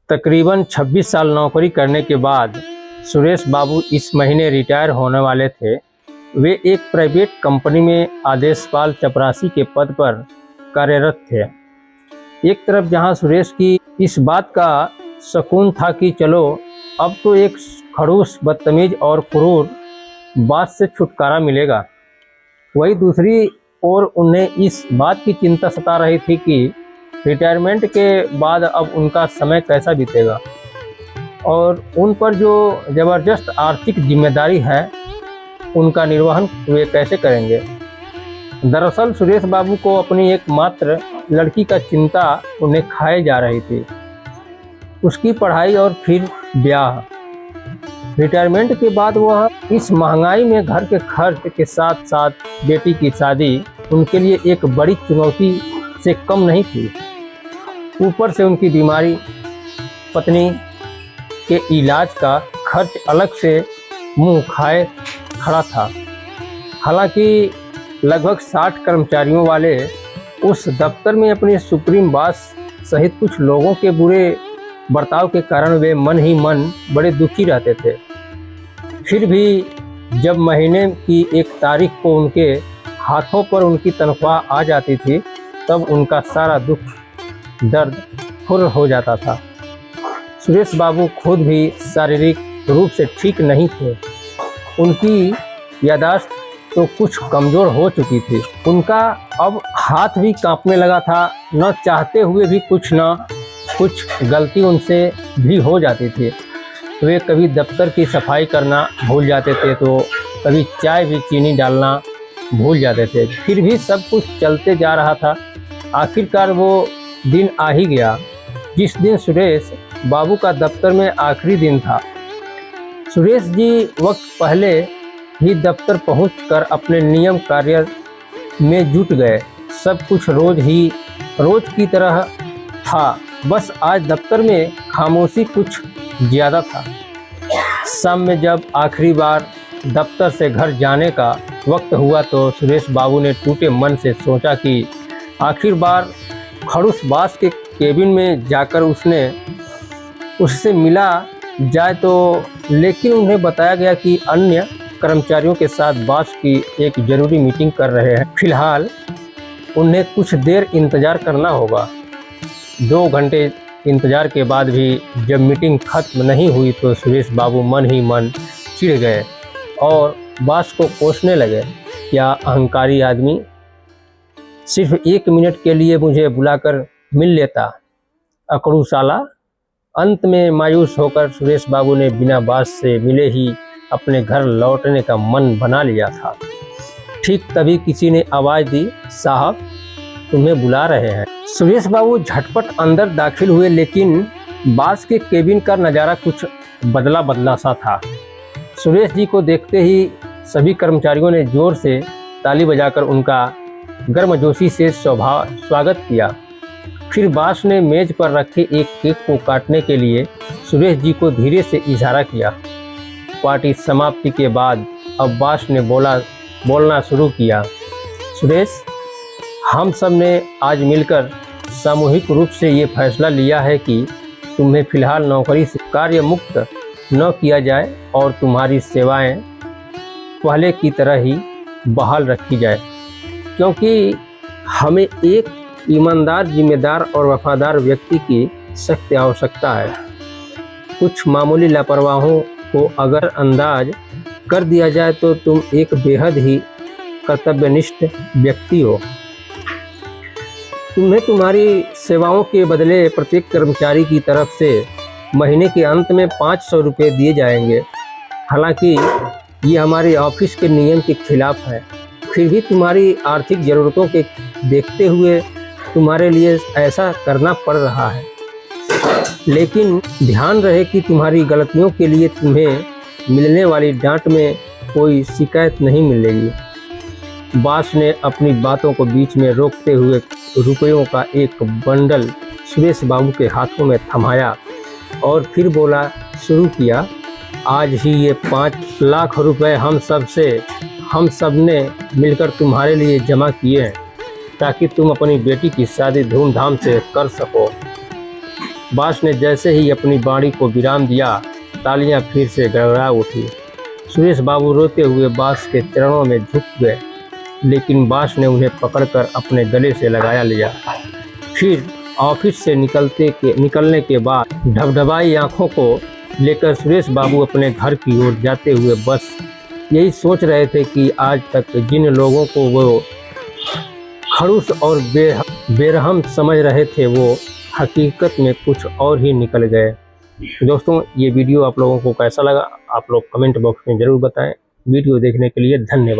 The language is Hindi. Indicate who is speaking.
Speaker 1: तकरीबन 26 साल नौकरी करने के बाद सुरेश बाबू इस महीने रिटायर होने वाले थे। वे एक प्राइवेट कंपनी में आदेशपाल चपरासी के पद पर कार्यरत थे। एक तरफ जहां सुरेश की इस बात का सुकून था कि चलो अब तो एक खड़ूस, बदतमीज और क्रूर बात से छुटकारा मिलेगा, वही दूसरी ओर उन्हें इस बात की चिंता सता रही थी कि रिटायरमेंट के बाद अब उनका समय कैसा बीतेगा और उन पर जो ज़बरदस्त आर्थिक जिम्मेदारी है उनका निर्वहन वे कैसे करेंगे। दरअसल सुरेश बाबू को अपनी एकमात्र लड़की का चिंता उन्हें खाए जा रही थी, उसकी पढ़ाई और फिर ब्याह। रिटायरमेंट के बाद वह इस महंगाई में घर के खर्च के साथ साथ बेटी की शादी उनके लिए एक बड़ी चुनौती से कम नहीं थी। ऊपर से उनकी बीमारी, पत्नी के इलाज का खर्च अलग से मुंह खाए खड़ा था। हालांकि लगभग 60 कर्मचारियों वाले उस दफ्तर में अपने सुप्रीम बॉस सहित कुछ लोगों के बुरे बर्ताव के कारण वे मन ही मन बड़े दुखी रहते थे। फिर भी जब महीने की एक तारीख को उनके हाथों पर उनकी तनख्वाह आ जाती थी तब उनका सारा दुख दर्द फुर हो जाता था। सुरेश बाबू खुद भी शारीरिक रूप से ठीक नहीं थे। उनकी याददाश्त तो कुछ कमज़ोर हो चुकी थी। उनका अब हाथ भी कांपने लगा था। न चाहते हुए भी कुछ न कुछ गलती उनसे भी हो जाती थी। वे कभी दफ्तर की सफाई करना भूल जाते थे तो कभी चाय भी चीनी डालना भूल जाते थे। फिर भी सब कुछ चलते जा रहा था। आखिरकार वो दिन आ ही गया जिस दिन सुरेश बाबू का दफ्तर में आखिरी दिन था। सुरेश जी वक्त पहले ही दफ्तर पहुंचकर अपने नियम कार्य में जुट गए। सब कुछ रोज की तरह था, बस आज दफ्तर में खामोशी कुछ ज़्यादा था। शाम में जब आखिरी बार दफ्तर से घर जाने का वक्त हुआ तो सुरेश बाबू ने टूटे मन से सोचा कि आखिर बार खड़ूस बास के केबिन में जाकर उससे मिला जाए तो, लेकिन उन्हें बताया गया कि अन्य कर्मचारियों के साथ बास की एक ज़रूरी मीटिंग कर रहे हैं। फिलहाल उन्हें कुछ देर इंतज़ार करना होगा। 2 घंटे इंतज़ार के बाद भी जब मीटिंग खत्म नहीं हुई तो सुरेश बाबू मन ही मन चिढ़ गए और बास को कोसने लगे। क्या अहंकारी आदमी, सिर्फ 1 मिनट के लिए मुझे बुलाकर मिल लेता, अकड़ू साला। अंत में मायूस होकर सुरेश बाबू ने बिना बास से मिले ही अपने घर लौटने का मन बना लिया था। ठीक तभी किसी ने आवाज़ दी, साहब तुम्हें बुला रहे हैं। सुरेश बाबू झटपट अंदर दाखिल हुए, लेकिन बास के केबिन का नज़ारा कुछ बदला बदला सा था। सुरेश जी को देखते ही सभी कर्मचारियों ने जोर से ताली बजाकर उनका गर्मजोशी से स्वागत किया। फिर बास ने मेज पर रखे एक केक को काटने के लिए सुरेश जी को धीरे से इशारा किया। पार्टी समाप्ति के बाद अब बास ने बोलना शुरू किया, सुरेश, हम सब ने आज मिलकर सामूहिक रूप से ये फैसला लिया है कि तुम्हें फिलहाल नौकरी से कार्य मुक्त न किया जाए और तुम्हारी सेवाएं पहले की तरह ही बहाल रखी जाए, क्योंकि हमें एक ईमानदार, जिम्मेदार और वफादार व्यक्ति की सख्त आवश्यकता है। कुछ मामूली लापरवाहों को अगर अंदाज कर दिया जाए तो तुम एक बेहद ही कर्तव्यनिष्ठ व्यक्ति हो। तुम्हें तुम्हारी सेवाओं के बदले प्रत्येक कर्मचारी की तरफ से महीने के अंत में 500 रुपये दिए जाएंगे। हालांकि ये हमारे ऑफिस के नियम के खिलाफ है, फिर भी तुम्हारी आर्थिक ज़रूरतों के देखते हुए तुम्हारे लिए ऐसा करना पड़ रहा है। लेकिन ध्यान रहे कि तुम्हारी गलतियों के लिए तुम्हें मिलने वाली डांट में कोई शिकायत नहीं मिलेगी। बास ने अपनी बातों को बीच में रोकते हुए रुपयों का एक बंडल सुरेश बाबू के हाथों में थमाया और फिर बोला शुरू किया, आज ही ये 5 लाख रुपए हम सब ने मिलकर तुम्हारे लिए जमा किए हैं ताकि तुम अपनी बेटी की शादी धूमधाम से कर सको। बास ने जैसे ही अपनी बाड़ी को विराम दिया, तालियां फिर से गड़गड़ा उठी। सुरेश बाबू रोते हुए बास के चरणों में झुक गए, लेकिन बास ने उन्हें पकड़कर अपने गले से लगाया लिया। फिर ऑफिस से निकलने के बाद ढबढबाई आंखों को लेकर सुरेश बाबू अपने घर की ओर जाते हुए बस यही सोच रहे थे कि आज तक जिन लोगों को वो खड़ूस और बेरहम समझ रहे थे, वो हकीकत में कुछ और ही निकल गए। दोस्तों, ये वीडियो आप लोगों को कैसा लगा, आप लोग कमेंट बॉक्स में ज़रूर बताएं। वीडियो देखने के लिए धन्यवाद।